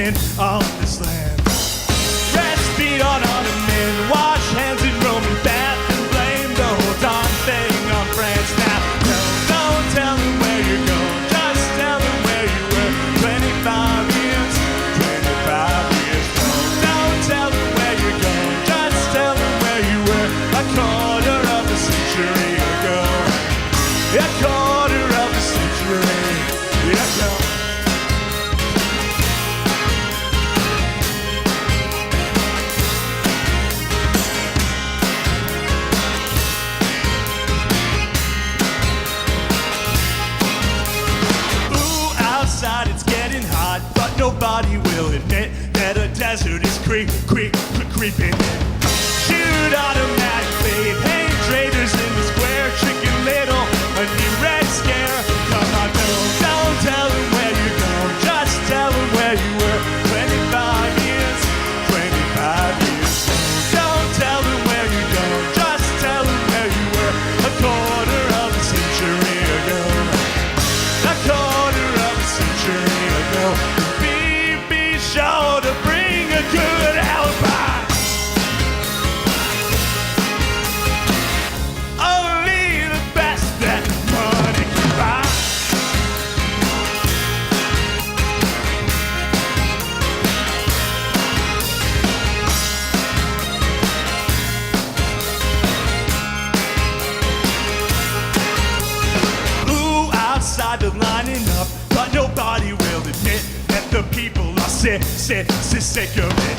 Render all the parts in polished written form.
living on this land. Rest feet on ottoman, wash hands in Roman bath, and blame the whole darn thing on France. Now, no, don't tell them where you're going, just tell them where you were 25 years, 25 years. No, don't tell them where you're going, just tell them where you were a quarter of a century ago. A quarter of a century ago. It's getting hot, but nobody will admit that a desert is creeping in. Shoot automatic fade, hang traders in the square, Chicken Little, a new red scare. Come on, don't tell them where you're going, just tell them where you were 25 years, 25 years. Don't tell them where you're going, just tell them where you were a quarter of a century ago. A quarter of a century ago. Be sure to bring a good alibi. Only the best that money can buy. Ooh, outside the lining up, but nobody will admit that the people are sick of it.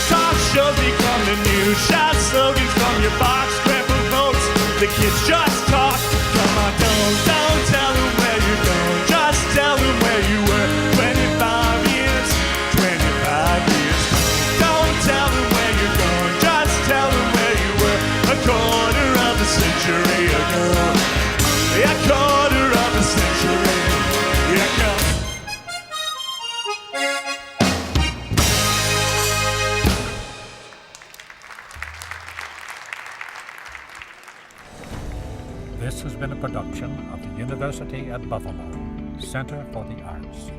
Talk shows become the news, shout slogans from your box, scramble votes, the kids just talk. Come on, don't tell them where you're going, just tell them where you were 25 years, 25 years. Don't tell them where you're going, just tell them where you were a quarter of a century ago. A quarter of a century ago. This has been a production of the University at Buffalo, Center for the Arts.